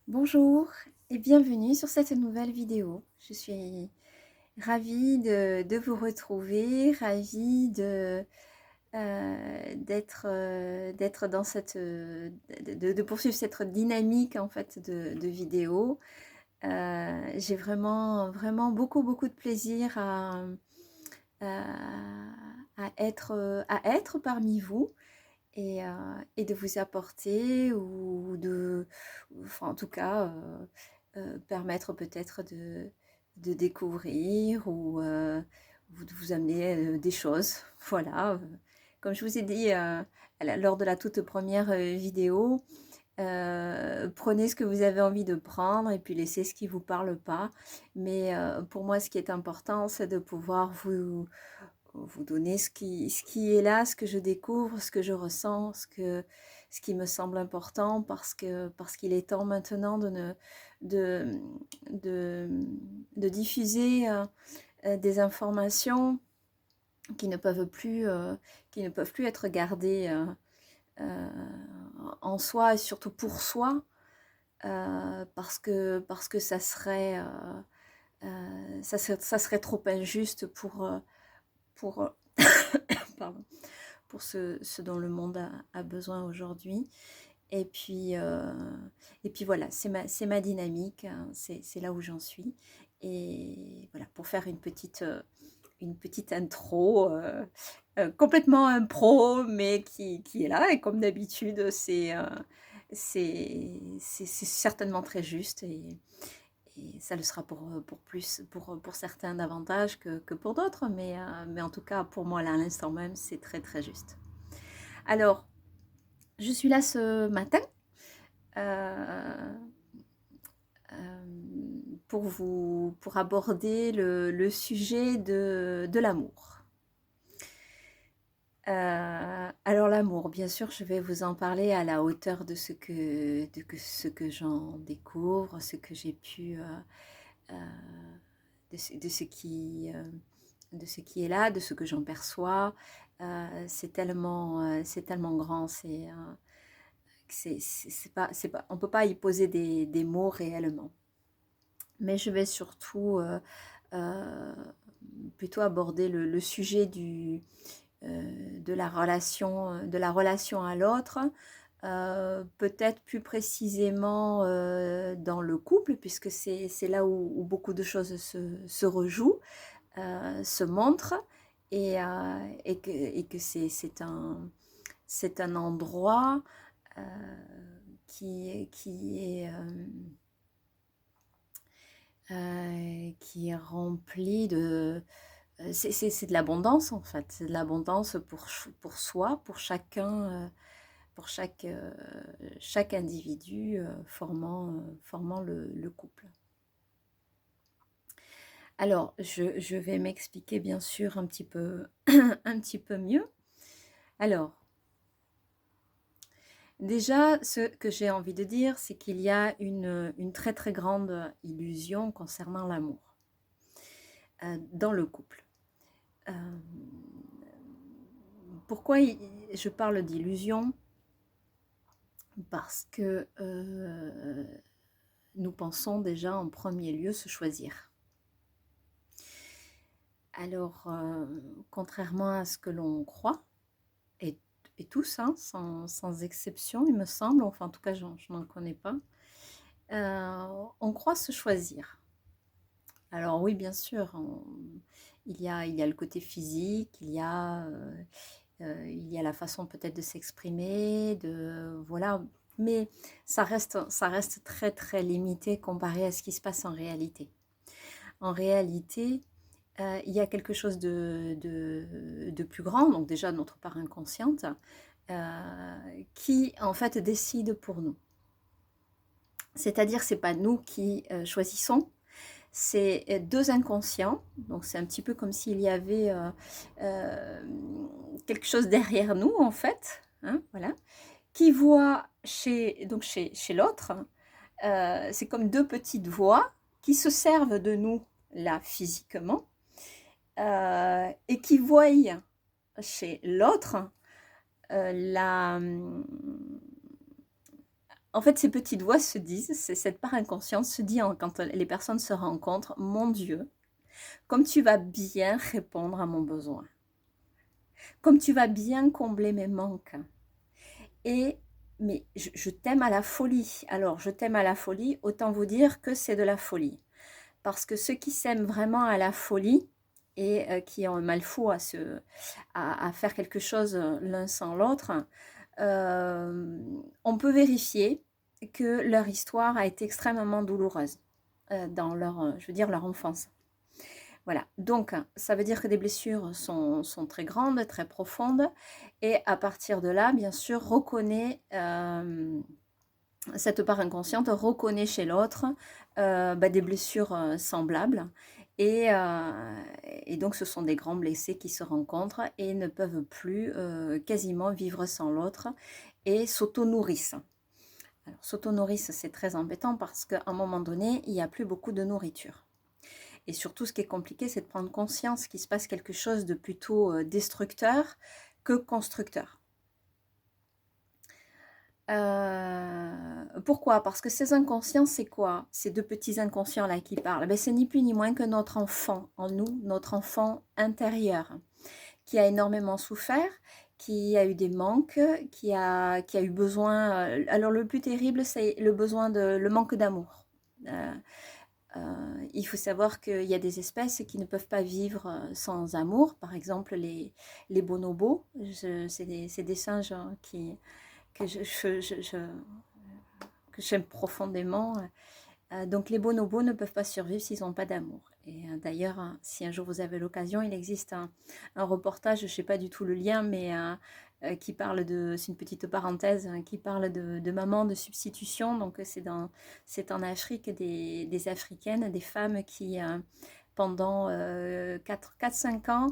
Bonjour et bienvenue sur cette nouvelle vidéo. Je suis ravie de vous retrouver, ravie d'être dans de poursuivre cette dynamique en fait de vidéos. J'ai vraiment beaucoup de plaisir à, à être parmi vous et de vous apporter enfin en tout cas, permettre peut-être de découvrir ou de vous amener des choses. Voilà, comme je vous ai dit lors de la toute première vidéo, prenez ce que vous avez envie de prendre et puis laissez ce qui ne vous parle pas. Mais pour moi, ce qui est important, c'est de pouvoir vous donner ce qui est là, ce que je découvre, ce que je ressens, ce qui me semble important parce qu'il est temps maintenant de, de, de diffuser des informations qui ne peuvent plus être gardées euh, en soi et surtout pour soi parce que ça serait trop injuste pour pardon, pour ce dont le monde a besoin aujourd'hui. Et et puis voilà, c'est ma dynamique, hein, c'est là où j'en suis. Et voilà, pour faire une petite intro complètement impro, mais qui est là. Et comme d'habitude, c'est certainement très juste. Et ça le sera pour certains davantage que pour d'autres, mais en tout cas, pour moi, là, à l'instant même, c'est très juste. Alors, je suis là ce matin euh, pour aborder le sujet de l'amour. Alors l'amour, bien sûr, je vais vous en parler à la hauteur ce que j'en découvre, ce que j'ai pu euh, de ce qui est là, de ce que j'en perçois. C'est tellement grand, on peut pas y poser des mots réellement. Mais je vais surtout euh, plutôt aborder le sujet de la relation à l'autre, peut-être plus précisément dans le couple, puisque c'est là où beaucoup de choses se rejouent, se montrent, et que c'est un endroit euh, qui est rempli de... c'est de l'abondance en fait, c'est de l'abondance pour soi, pour chacun, pour chaque individu formant le couple. Alors, je vais m'expliquer bien sûr un petit peu, un petit peu mieux. Alors, déjà, ce que j'ai envie de dire, c'est qu'il y a une très grande illusion concernant l'amour dans le couple. Euh, Pourquoi je parle d'illusion? Parce que nous pensons déjà en premier lieu se choisir. Alors, contrairement à ce que l'on croit, et, et tous, hein, sans exception, il me semble, enfin en tout cas je n'en connais pas, on croit se choisir. Alors oui, bien sûr, il y a le côté physique, il y a la façon peut-être de s'exprimer, voilà, mais ça reste très limité comparé à ce qui se passe en réalité. En réalité, il y a quelque chose de plus grand, donc déjà de notre part inconsciente, qui en fait décide pour nous. C'est-à-dire, c'est pas nous qui choisissons, c'est deux inconscients, donc c'est un petit peu comme s'il y avait euh, quelque chose derrière nous en fait, hein, voilà, qui voit chez l'autre, c'est comme deux petites voix qui se servent de nous là physiquement et qui voient chez l'autre la, en fait, ces petites voix se disent, cette part inconsciente se dit quand les personnes se rencontrent, mon Dieu, comme tu vas bien répondre à mon besoin, comme tu vas bien combler mes manques. Et mais je t'aime à la folie. Alors, je t'aime à la folie, autant vous dire que c'est de la folie. Parce que ceux qui s'aiment vraiment à la folie et qui ont un mal fou à faire quelque chose l'un sans l'autre, on peut vérifier que leur histoire a été extrêmement douloureuse dans je veux dire, leur enfance. Voilà, donc ça veut dire que des blessures sont très grandes, très profondes, et à partir de là, bien sûr, cette part inconsciente reconnaît chez l'autre des blessures semblables, et donc ce sont des grands blessés qui se rencontrent et ne peuvent plus quasiment vivre sans l'autre et s'auto-nourrissent. Alors, s'auto-nourrissent, c'est très embêtant parce qu'à un moment donné, il n'y a plus beaucoup de nourriture. Et surtout, ce qui est compliqué, c'est de prendre conscience qu'il se passe quelque chose de plutôt destructeur que constructeur. Pourquoi? Parce que ces inconscients, c'est quoi? Ces deux petits inconscients-là qui parlent, ben, c'est ni plus ni moins que notre enfant en nous, notre enfant intérieur, qui a énormément souffert, qui a eu des manques, qui a eu besoin... alors le plus terrible, c'est le manque d'amour. Il faut savoir qu'il y a des espèces qui ne peuvent pas vivre sans amour. Par exemple, les bonobos, c'est des singes que j'aime profondément. Donc les bonobos ne peuvent pas survivre s'ils n'ont pas d'amour. Et d'ailleurs, si un jour vous avez l'occasion, il existe un reportage, je ne sais pas du tout le lien, mais qui parle c'est une petite parenthèse, qui parle de mamans de substitution. Donc c'est en Afrique des Africaines, des femmes qui pendant 4-5 ans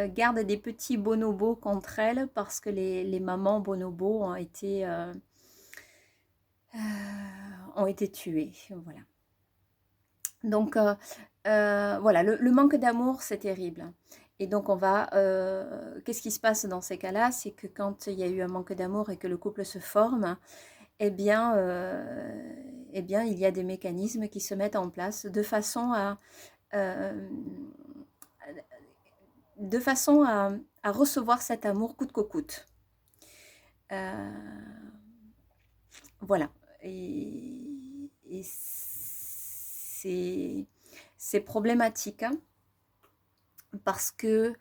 gardent des petits bonobos contre elles parce que les mamans bonobos ont été tuées. Voilà. Donc, voilà, le manque d'amour, c'est terrible. Et donc, qu'est-ce qui se passe dans ces cas-là? C'est que quand il y a eu un manque d'amour et que le couple se forme, eh bien, il y a des mécanismes qui se mettent en place euh, de façon à recevoir cet amour coûte que coûte. Voilà. Et c'est problématique, hein, parce que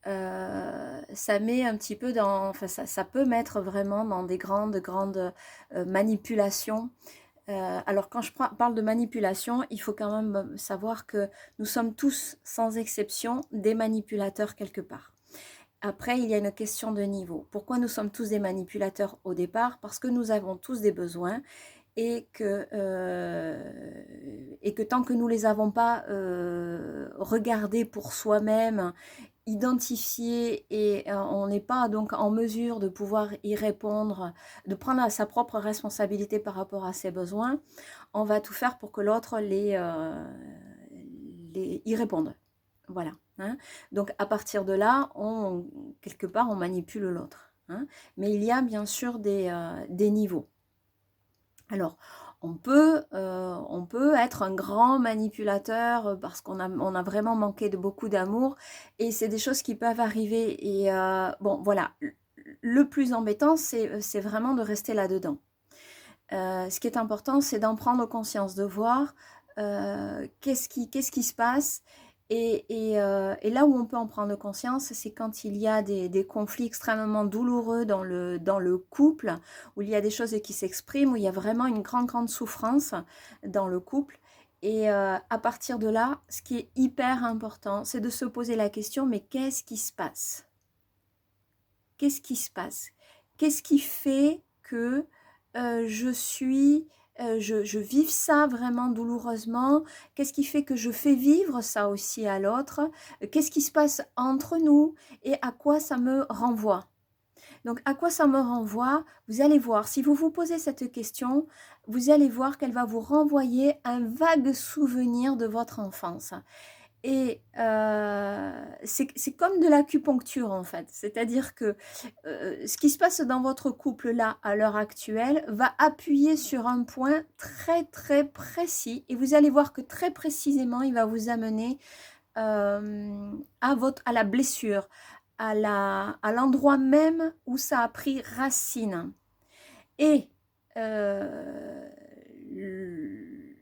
ça met un petit peu enfin ça peut mettre vraiment dans des grandes manipulations. Alors quand je parle de manipulation, il faut quand même savoir que nous sommes tous, sans exception, des manipulateurs quelque part. Après, il y a une question de niveau. Pourquoi nous sommes tous des manipulateurs au départ? Parce que nous avons tous des besoins et que tant que nous ne les avons pas regardés pour soi-même, identifiés, et on n'est pas donc en mesure de pouvoir y répondre, de prendre sa propre responsabilité par rapport à ses besoins, on va tout faire pour que l'autre y réponde. Voilà. Hein. Donc à partir de là, quelque part, on manipule l'autre. Hein. Mais il y a bien sûr des niveaux. Alors, on peut être un grand manipulateur parce qu'on a vraiment manqué de beaucoup d'amour, et c'est des choses qui peuvent arriver. Et bon, voilà, le plus embêtant, c'est vraiment de rester là-dedans. Ce qui est important, c'est d'en prendre conscience, de voir qu'est-ce qui se passe. Et là où on peut en prendre conscience, c'est quand il y a des conflits extrêmement douloureux dans le couple, où il y a des choses qui s'expriment, où il y a vraiment une grande souffrance dans le couple. Et à partir de là, ce qui est hyper important, c'est de se poser la question, mais qu'est-ce qui se passe? Qu'est-ce qui se passe? Qu'est-ce qui fait que je vive ça vraiment douloureusement? Qu'est-ce qui fait que je fais vivre ça aussi à l'autre? Qu'est-ce qui se passe entre nous et à quoi ça me renvoie? Donc, à quoi ça me renvoie? Vous allez voir, si vous vous posez cette question, vous allez voir qu'elle va vous renvoyer un vague souvenir de votre enfance. Et c'est comme de l'acupuncture en fait. C'est-à-dire que ce qui se passe dans votre couple là, à l'heure actuelle, va appuyer sur un point très très précis et vous allez voir que très précisément, il va vous amener à la blessure, à l'endroit même où ça a pris racine. Et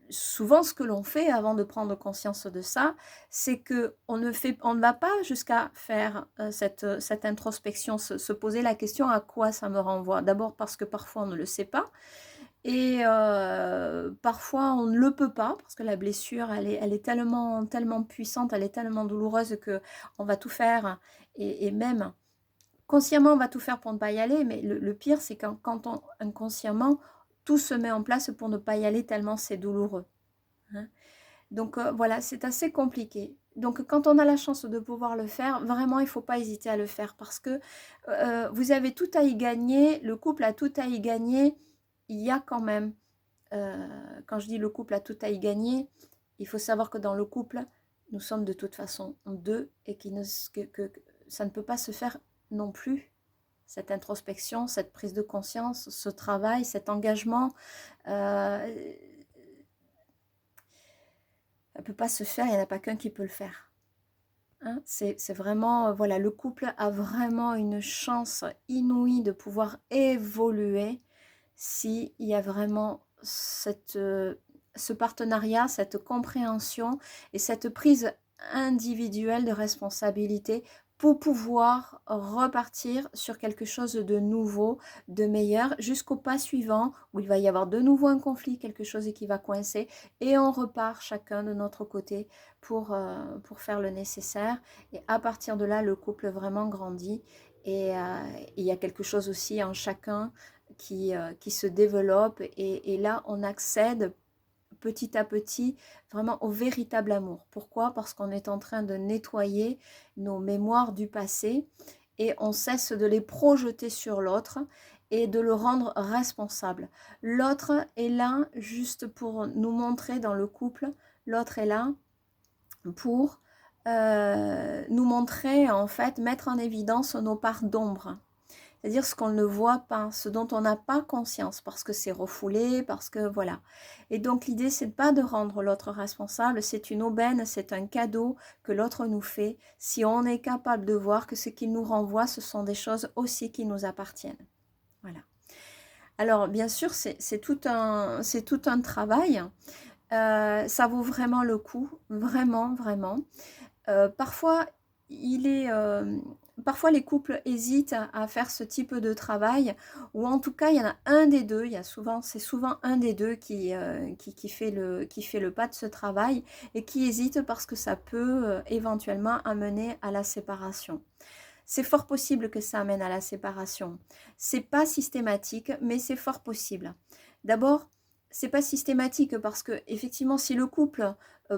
souvent, ce que l'on fait avant de prendre conscience de ça, c'est qu'on ne va pas jusqu'à faire cette introspection, se poser la question à quoi ça me renvoie. D'abord parce que parfois on ne le sait pas, et parfois on ne le peut pas, parce que la blessure, elle est tellement, tellement puissante, elle est tellement douloureuse qu'on va tout faire, et même consciemment, on va tout faire pour ne pas y aller, mais le pire, c'est quand inconsciemment, tout se met en place pour ne pas y aller tellement c'est douloureux. Hein. Donc voilà, c'est assez compliqué. Donc quand on a la chance de pouvoir le faire, vraiment, il ne faut pas hésiter à le faire parce que vous avez tout à y gagner, le couple a tout à y gagner. Il y a quand même, quand je dis le couple a tout à y gagner, il faut savoir que dans le couple, nous sommes de toute façon deux et que ça ne peut pas se faire non plus, cette introspection, cette prise de conscience, ce travail, cet engagement, ça ne peut pas se faire, il n'y en a pas qu'un qui peut le faire. Hein, c'est vraiment, voilà, le couple a vraiment une chance inouïe de pouvoir évoluer s'il y a vraiment ce partenariat, cette compréhension et cette prise individuelle de responsabilité pour pouvoir repartir sur quelque chose de nouveau, de meilleur, jusqu'au pas suivant où il va y avoir de nouveau un conflit, quelque chose qui va coincer, et on repart chacun de notre côté pour faire le nécessaire. Et à partir de là, le couple vraiment grandit et il y a quelque chose aussi en chacun qui se développe et là, on accède petit à petit vraiment au véritable amour. Pourquoi? Parce qu'on est en train de nettoyer nos mémoires du passé et on cesse de les projeter sur l'autre et de le rendre responsable. L'autre est là juste pour nous montrer dans le couple, l'autre est là pour nous montrer, en fait, mettre en évidence nos parts d'ombre. C'est-à-dire ce qu'on ne voit pas, ce dont on n'a pas conscience, parce que c'est refoulé, parce que voilà. Et donc l'idée, c'est pas de rendre l'autre responsable, c'est une aubaine, c'est un cadeau que l'autre nous fait, si on est capable de voir que ce qu'il nous renvoie, ce sont des choses aussi qui nous appartiennent. Voilà. Alors bien sûr, c'est tout un travail. Ça vaut vraiment le coup, vraiment, vraiment. Parfois, parfois les couples hésitent à faire ce type de travail, ou en tout cas, il y en a un des deux, c'est souvent un des deux qui fait le pas de ce travail et qui hésite parce que ça peut éventuellement amener à la séparation. C'est fort possible que ça amène à la séparation. C'est pas systématique, mais c'est fort possible. D'abord, c'est pas systématique parce que effectivement, si le couple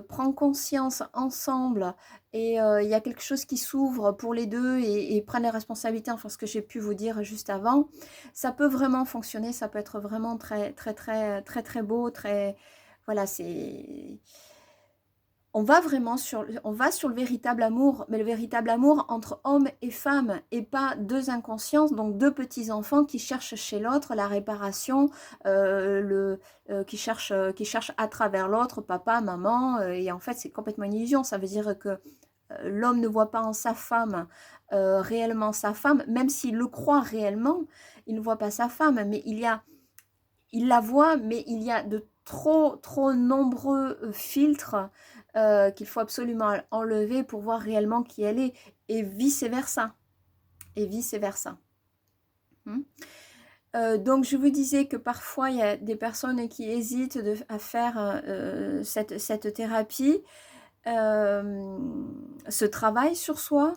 prend conscience ensemble et il y a quelque chose qui s'ouvre pour les deux et prennent les responsabilités, enfin ce que j'ai pu vous dire juste avant, ça peut vraiment fonctionner, ça peut être vraiment très très très très très beau, très voilà, c'est on va sur le véritable amour, mais le véritable amour entre hommes et femmes, et pas deux inconsciences, donc deux petits-enfants qui cherchent chez l'autre la réparation, qui cherchent à travers l'autre, papa, maman, et en fait c'est complètement une illusion, ça veut dire que l'homme ne voit pas en sa femme réellement sa femme, même s'il le croit réellement, il ne voit pas sa femme, mais il la voit, mais il y a de trop nombreux filtres qu'il faut absolument enlever pour voir réellement qui elle est, et vice-versa. Et vice-versa. Donc je vous disais que parfois il y a des personnes qui hésitent à faire cette thérapie, ce travail sur soi,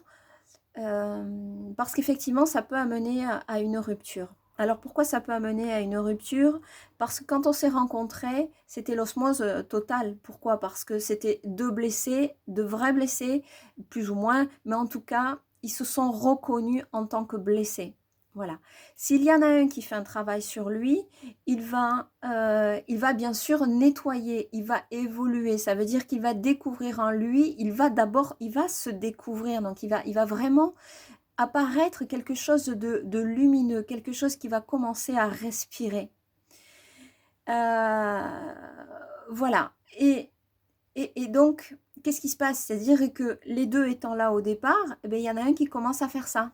parce qu'effectivement ça peut amener à une rupture. Alors pourquoi ça peut amener à une rupture? Parce que quand on s'est rencontrés, c'était l'osmose totale. Pourquoi? Parce que c'était deux blessés, de vrais blessés, plus ou moins, mais en tout cas, ils se sont reconnus en tant que blessés. Voilà. S'il y en a un qui fait un travail sur lui, il va bien sûr nettoyer, il va évoluer. Ça veut dire qu'il va découvrir en lui, il va se découvrir. Donc, il va vraiment apparaître quelque chose de lumineux, quelque chose qui va commencer à respirer. Voilà. Et donc, qu'est-ce qui se passe? C'est-à-dire que les deux étant là au départ, eh bien, il y en a un qui commence à faire ça.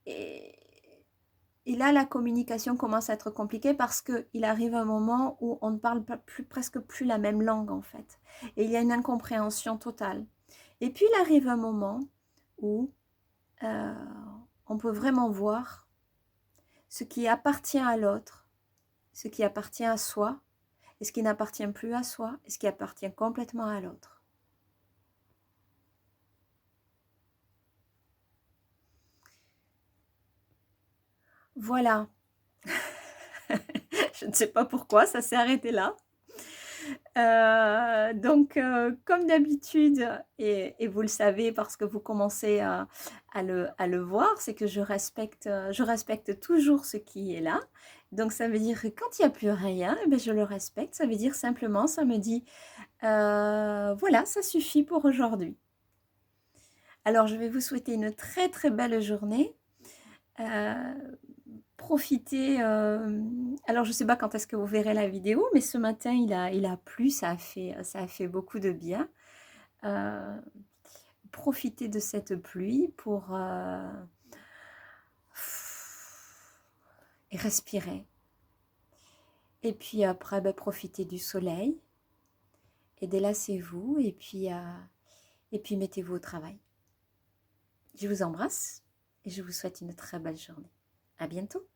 Et là, la communication commence à être compliquée parce qu'il arrive un moment où on ne parle presque plus la même langue, en fait. Et il y a une incompréhension totale. Et puis, il arrive un moment où on peut vraiment voir ce qui appartient à l'autre, ce qui appartient à soi, et ce qui n'appartient plus à soi, et ce qui appartient complètement à l'autre. Voilà. Je ne sais pas pourquoi, ça s'est arrêté là. Donc, comme d'habitude, et vous le savez parce que vous commencez à le voir, c'est que je respecte toujours ce qui est là. Donc, ça veut dire que quand il n'y a plus rien, eh bien, je le respecte. Ça veut dire simplement, ça me dit, voilà, ça suffit pour aujourd'hui. Alors, je vais vous souhaiter une très très belle journée. Profitez, alors je ne sais pas quand est-ce que vous verrez la vidéo, mais ce matin il a plu, ça a fait beaucoup de bien. Profitez de cette pluie pour respirer. Et puis après, ben, profitez du soleil et délassez-vous et puis mettez-vous au travail. Je vous embrasse et je vous souhaite une très belle journée. À bientôt.